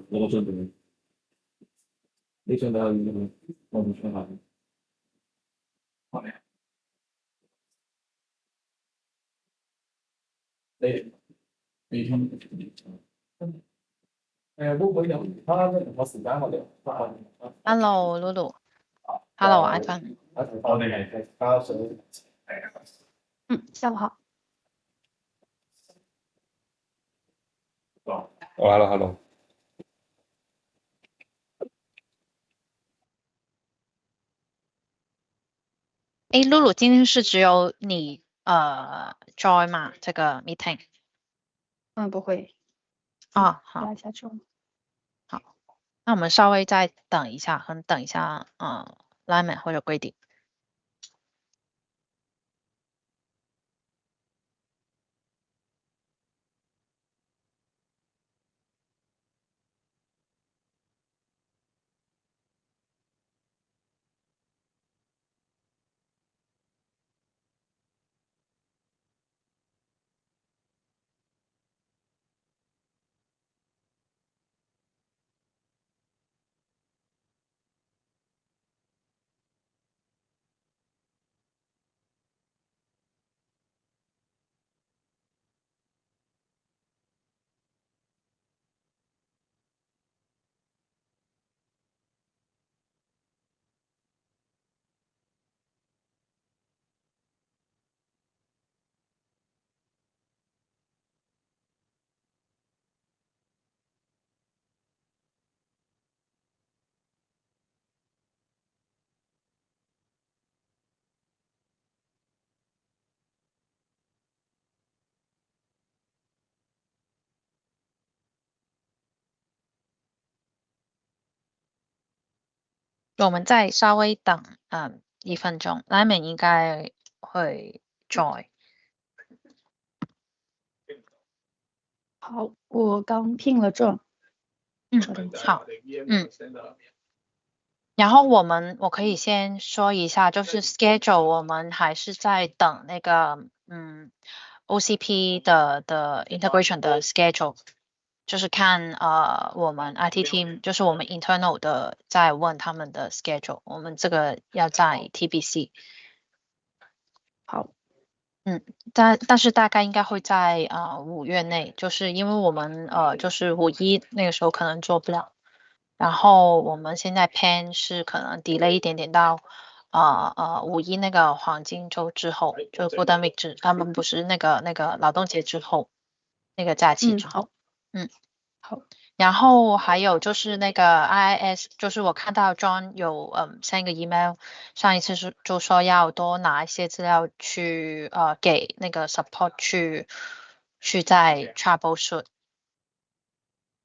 我都准备了。你准备好你们我们选好了。好嘞。你每天會唔會有其他嘅同學時間我哋？Hello Lulu，Hello Ivan。我哋係交水。下午好。哦，hello。Lulu，今天是只有你join 嘛？这个 meeting。不会。好。下周。好，那我们稍微再等一下，等一下Lyman 或者规定。我们再稍微等1分钟，Lyman 应该会 join。好，我刚拼了证。好。然后我可以先说一下，就是 schedule 我们还是在等那个OCP 的 integration 的 schedule， 就是看我们 IT team 就是我们 internal 的在问他们的 schedule， 我们这个要在 TBC。好。但是大概应该会在5月内，就是因为我们就是5·1那个时候可能做不了，然后我们现在 plan 是可能 delay 一点点到5·1那个黄金周之后，就 Golden Week 他们不是那个劳动节之后那个假期之后。好。然后还有就是那个 IIS， 就是我看到 John 有send 个 email， 上一次就说要多拿一些资料去给那个 support 去在 troubleshoot。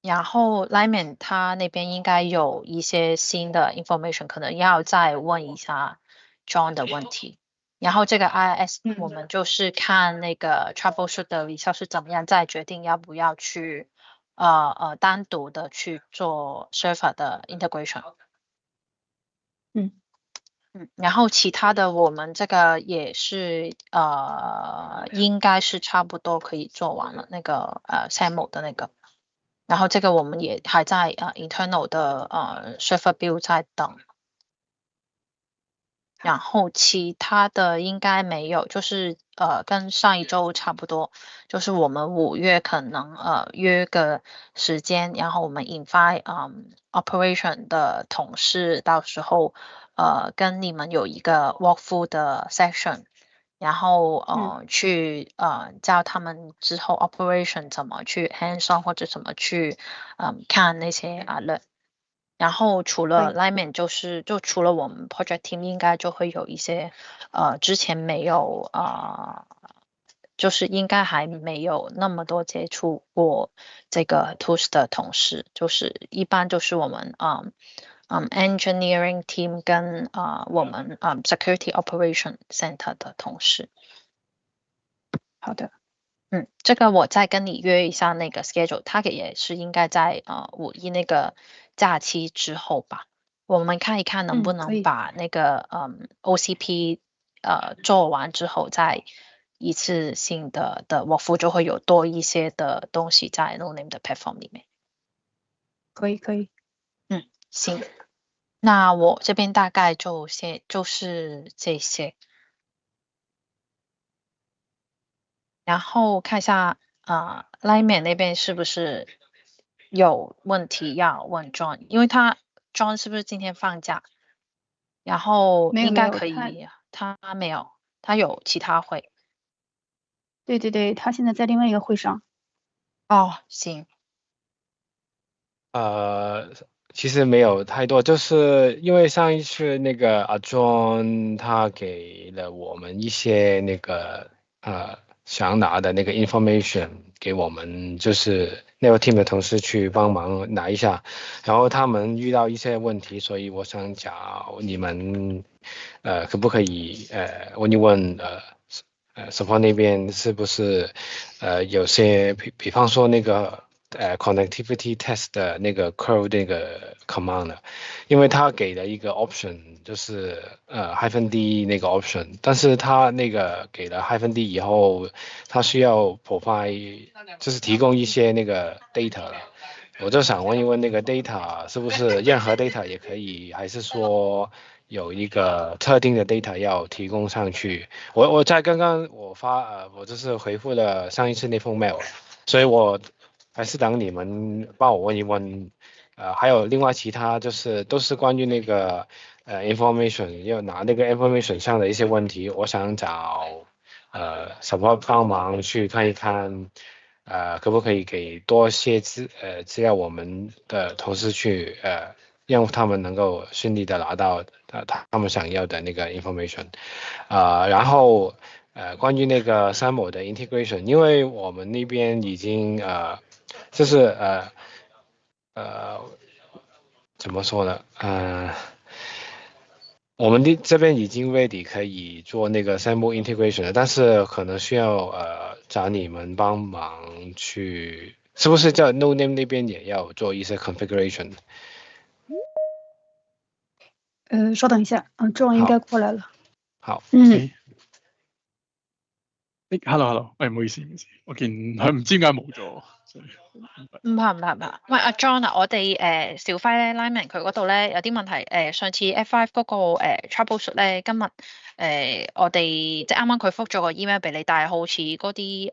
然后 Lyman 他那边应该有一些新的 information， 可能要再问一下 John 的问题。然后这个 IIS 我们就是看那个 troubleshoot 的 result 是怎么样，再决定要不要去单独的去做 server 的 integration。然后其他的我们这个也是应该是差不多可以做完了，那个SAML 的那个。然后这个我们也还在internal 的server build 在等。然后其他的应该没有，就是跟上一周差不多，就是我们5月可能约个时间，然后我们引发operation 的同事到时候跟你们有一个 walkthrough 的 session， 然后去教他们之后 operation 怎么去 hands on 或者怎么去看那些alert。然后除了 Lyman 就除了我们 project team 应该就会有一些之前没有就是应该还没有那么多接触过这个 tools 的同事，就是一般就是我们engineering team 跟我们security operation center 的同事。好的。这个我再跟你约一下那个 schedule， 他也是应该在5·1那个假期之后吧。我们看一看能不能把那个OCP 做完之后，再一次性的walkthrough就会有多一些的东西在 NoName 的 platform 里面。可以可以。行，那我这边大概就是这些，然后看一下Lyman 那边是不是有问题要问 John，因为John 是不是今天放假？然后应该没有没有，可以，他没有，他有其他会。对对对，他现在在另外一个会上。哦，行，其实没有太多，就是因为上一次那个阿 John 他给了我们一些那个想拿的那个 information 给我们，就是那个 team 的同事去帮忙拿一下，然后他们遇到一些问题，所以我想找你们可不可以问一问support 那边是不是有些比方说那个connectivity test 的那个 code 那个 command 呢，因为他给了一个 option 就是-d 那个 option，但是他那个给了-d 以后，他需要 provide 就是提供一些那个 data 了。我就想问一问，那个 data 是不是任何 data 也可以，还是说有一个特定的 data 要提供上去？我在刚刚我就是回复了上一次那封 mail，所以我还是等你们帮我问一问。还有另外其他就是都是关于那个information 要拿那个 information 上的一些问题，我想找support 帮忙去看一看。可不可以给多些资料我们的同事去让他们能够顺利的拿到他们想要的那个 information，然后关于那个 SAML 的 integration，因为我们那边已经就是怎么说呢？我们这边已经 ready 可以做那个 SAML integration 了，但是可能需要找你们帮忙去，是不是在 NoName 那边也要做一些 configuration？稍等一下，John 应该过来了。好。hello，唔好意思，我見佢唔知點解冇咗。唔怕。喂，阿 John 啊，我哋小輝咧 Lyman 佢嗰度咧有啲問題，上次 F5 嗰個troubleshoot 咧，今日我哋即係啱啱佢覆咗個 email 俾你，但係好似嗰啲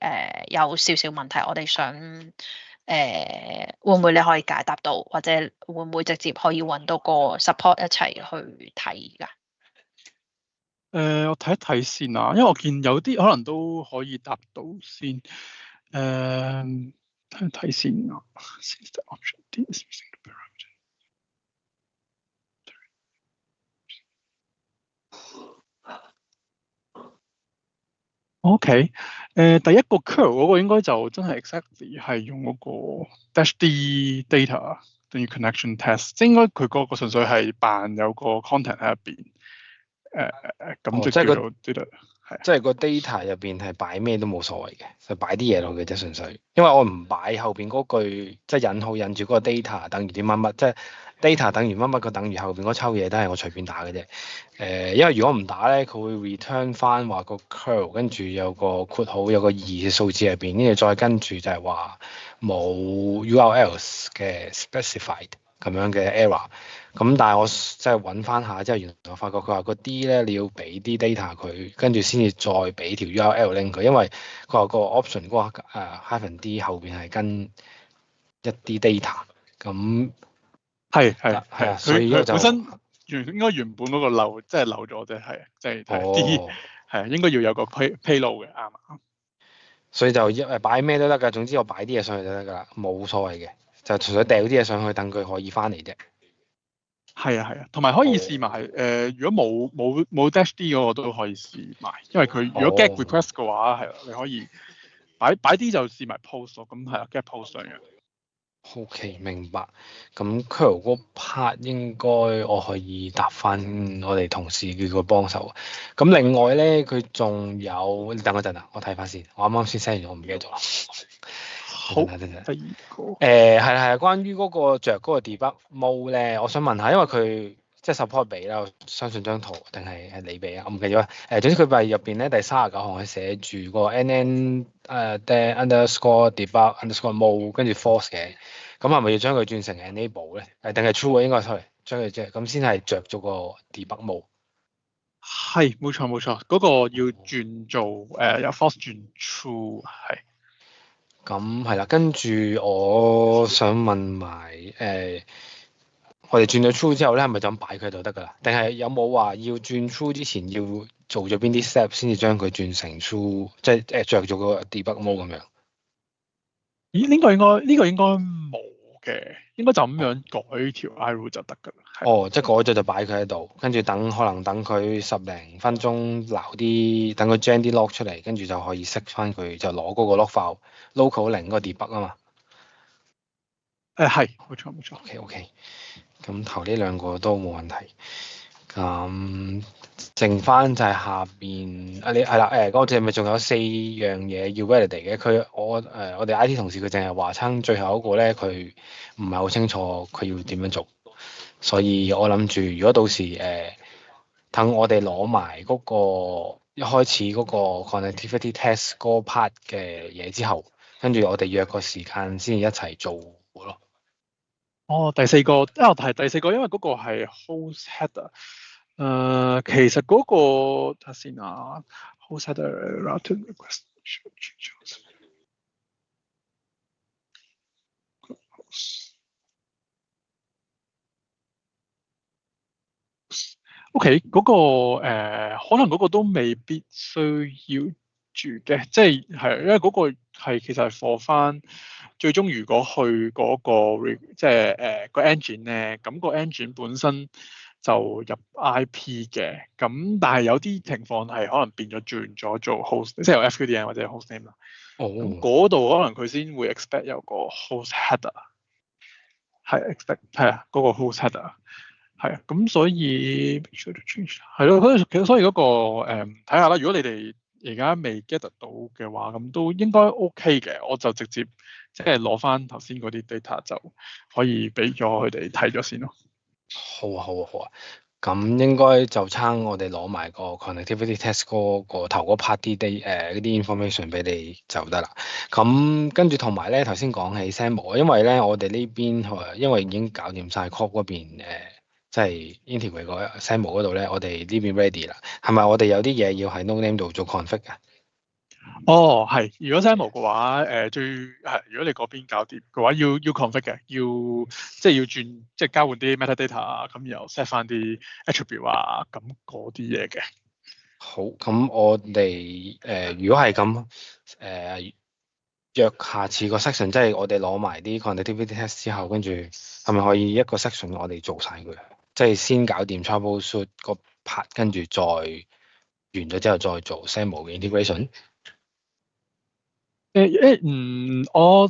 有少少問題，我哋想會唔會你可以解答到，或者會唔會直接可以揾到個 support 一齊去睇㗎？我睇一睇先啊，因為我見有啲可能都可以答到先。睇一睇先啊。OK，第一個 curl 嗰個應該就真係 exactly 係用嗰個 -d data 等於 connection test，即係應該佢嗰個純粹係扮有個 content 喺入邊。咁就叫做 data，即係個 data 入邊係擺咩都冇所謂嘅，就擺啲嘢落去啫，純粹。因為我唔擺後邊嗰句，即係引號引住嗰個 data 等於啲乜乜，即係 data 等於乜乜，佢等於後邊嗰抽嘢都係我隨便打嘅啫。因為如果唔打咧，佢會 return 翻話個 curl，跟住有個括號有個2嘅數字入邊，跟住再跟住就係話冇 URLs 嘅 specified 咁樣嘅 error。咁但係我即係揾翻下之後，原來我發覺佢話個 D 咧你要俾啲 data 佢，跟住先至再俾條 URL link 佢，因為佢話個 option 嗰個-d 後邊係跟一啲 data，咁係，所以佢本身應該原本嗰個漏即係漏咗啫，係即係 D 係應該要有個 payload 嘅，啱啊。所以就擺咩都得㗎，總之我擺啲嘢上去就得㗎啦，冇所謂嘅，就純粹掉啲嘢上去等佢可以翻嚟啫。係啊，同埋可以試埋如果冇 dash D 嗰個都可以試埋，因為佢如果 get request 嘅話係你可以擺啲就試埋 post 咯，咁係啊 get post 上嘅。OK，明白。咁 curl 嗰 part 應該我可以答翻我哋同事叫佢幫手。咁另外咧，佢仲有，等我陣啊，我睇翻先。我啱啱先 send 完，我唔記得咗。好，第二個係關於嗰個着嗰個 debug mode 咧，我想問下，因為佢即係 support 俾啦，我相信張圖定係你俾啊，我唔記咗。總之佢咪入邊咧第39行係寫住個 nn underscore debug underscore mode 跟住 false 嘅。咁係咪要將佢轉成 enable 咧？定係 true 啊？應該 sorry，將佢即係咁先係着咗個 debug mode。係冇錯冇錯，嗰個要轉做由 false 轉 true 係。咁係啦，跟住我想問埋我哋轉咗 true 之後咧，係咪就咁擺佢就得㗎啦？定係有冇話要轉 true 之前要做咗邊啲 step 先至將佢轉成 true，即係着咗個 debug mode 咁樣？咦？呢個應該冇嘅，應該就咁樣改條 I rule 就得㗎啦。係哦，即係改咗就擺佢喺度，跟住可能等佢10零分鐘撈啲，等佢 gen 啲 log 出嚟，跟住就可以熄翻佢，就攞嗰個 log file local 零嗰個 debug 啊嘛。係冇錯冇錯。OK，咁頭呢兩個都冇問題。咁剩翻就係下邊你係啦，嗰隻咪仲有4樣嘢要 validate 嘅。我哋 IT 同事佢淨係話親最後一個咧，佢唔係好清楚佢要點樣做，所以我諗住如果到時等我哋攞埋嗰個一開始嗰個 connectivity test 嗰 part 嘅嘢之後，跟住我哋約個時間先一齊做咯。哦，第四個係第四個，因為嗰個係 host header。其實嗰個睇下先啊，host header routing request。OK，嗰個可能嗰個都未必需要住嘅，即係因為嗰個係其實係 for 翻最終如果去嗰個即係個 engine 咧，咁個 engine 本身就入 IP 嘅，咁但係有啲情況係可能變咗轉咗做 host，即係有 FQDN 或者 hostname 啦。哦，咁嗰度可能佢先會 expect 有個 host header，係 expect 係啊，嗰個 host header。係啊，咁所以係咯，所以嗰個睇下啦。如果你哋而家未 get 得到嘅話，咁都應該 OK 嘅。我就直接即係攞翻頭先嗰啲 data 就可以俾咗佢哋睇咗先咯。好啊，好啊，好啊。咁應該就差我哋攞埋個 connectivity test 嗰個頭嗰 part 啲嗰啲 information 俾你就得啦。咁跟住同埋咧，頭先講起 SAML，因為咧我哋呢邊因為已經搞掂晒 corp 嗰邊即係 integrate 個 SAML 嗰度咧，我哋呢邊 ready 啦。係咪我哋有啲嘢要喺 node name 度做 config 啊？哦，係。如果 SAML 嘅話，如果你嗰邊搞掂嘅話，要 config 嘅，即係要轉，即係交換啲 metadata 啊，咁然後 set 翻啲 attribute 啊，咁嗰啲嘢嘅。好，咁我哋如果係咁約下次個 section，即係我哋攞埋啲 connectivity test 之後，跟住係咪可以一個 section 我哋做晒佢？即係先搞掂 troubleshoot 個 part，跟住再完咗之後再做 SAML 嘅 integration。我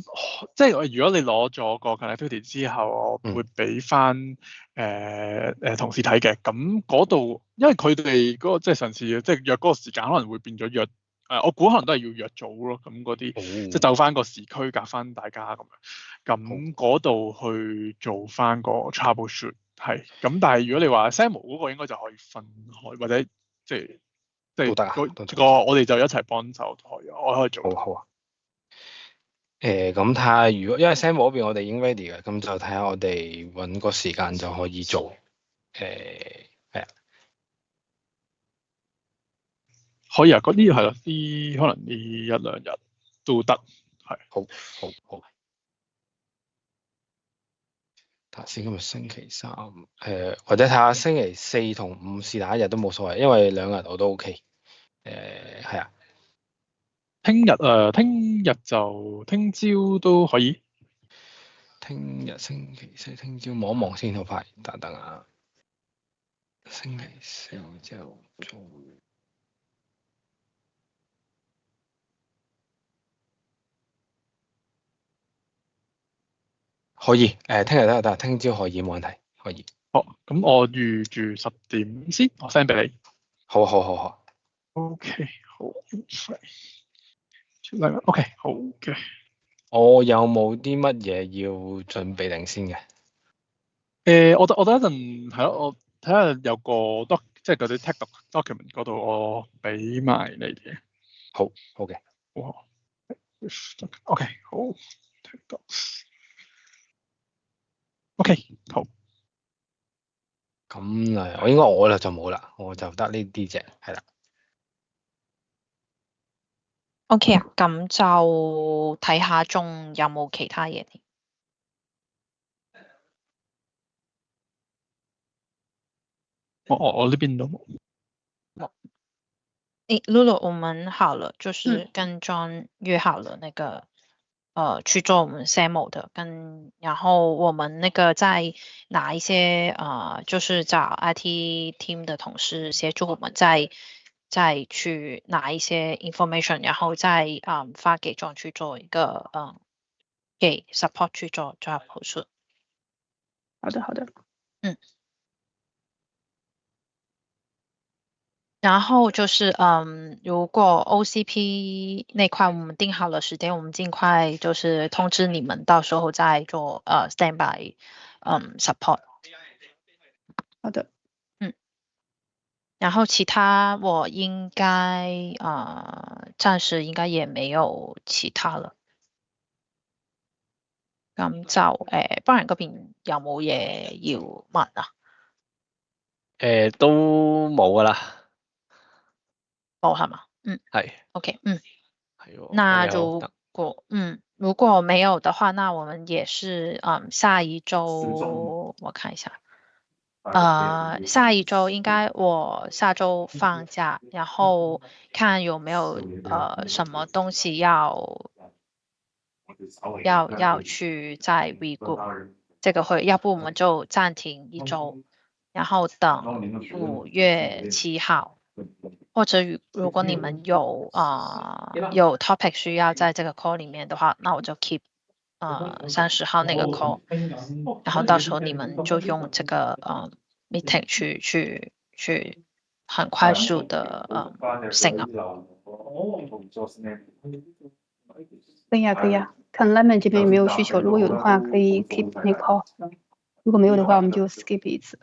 即係如果你攞咗個 connectivity 之後，我會俾翻同事睇嘅。咁嗰度，因為佢哋嗰個即係上次即係約嗰個時間，可能會變咗約我估可能都係要約早咯。咁嗰啲即係就翻個時區，夾翻大家咁樣。咁嗰度去做翻個 troubleshoot 係。咁但係如果你話 SAML 嗰個應該就可以分開，或者即係都得啊，我哋就一齊幫手我可以做。好啊。咁睇下，如果因為 SAML 嗰邊我哋已經 ready 嘅，咁就睇下我哋揾個時間就可以做。係啊，可以啊，嗰啲係咯，啲可能呢一兩日都得，係。好。睇下先，今日星期三，或者睇下星期4同5是哪一日都冇所謂，因為2日我都 OK。係啊。聽日就聽朝都可以。聽日星期4，聽朝望一望先好快，等等啊。星期4之後做。可以，聽日得，聽朝可以冇問題，可以。好，咁我預住10點先，我 send 俾你。好。OK，好。OK，好嘅。我有冇啲乜嘢要準備定先嘅？我等一陣係咯，我睇下有個即係嗰啲 tech document 嗰度，我俾埋你嘅。好嘅。好。OK，好。OK， 好。咁我應該我就冇啦，我就得呢啲啫，係啦。OK 啊，咁就睇下仲有冇其他嘢添。我呢邊都冇。Lulu，我们好了，就是跟 John 约好了那个去做我们 SAMO 的，然后我们那个再拿一些就是找 IT team 的同事协助我们再去拿一些 information，然后再发给 John 去做一个给 support 去做 job post。好的好的。然后就是如果 OCP 那块我们定好了时间，我们尽快就是通知你们，到时候再做standby support。好的。然后其他我應該暫時應該也沒有其他啦。咁就幫人嗰邊有冇嘢要問啊？都冇噶啦。冇係嘛？係。 OK，係喎。那有如果沒有的話，那我們也是下一周我看一下。下一周應該我下周放假，然後看有沒有什麼東西要去再 regroup 這個會，要不我們就暫停一周，然後等5月7號，或者如果你們有topic 需要在這個 call 裡面的話，那我就 keep 30號那個 call，然後到時候你們就用這個meeting 去很快速的升啊。可以啊可以啊，看 Lemon 这边有没有需求，如果有的话可以 keep 那 call， 如果没有的话我们就 skip 一次。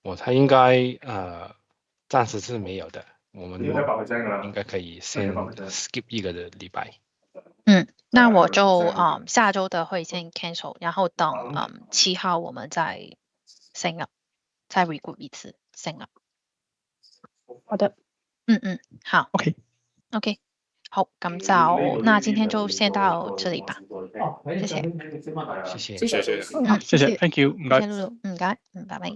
我猜應該暫時是沒有的，我們應該可以先 skip 一個的禮拜。那我就下周的會先 cancel， 然後等7號我們再升啊，再 regroup 一次升啊。好的。好。OK， 好，咁就那今天就先到這裡吧，謝謝。謝謝。謝謝 ，Thank you，唔該。謝謝露露，唔該，拜拜。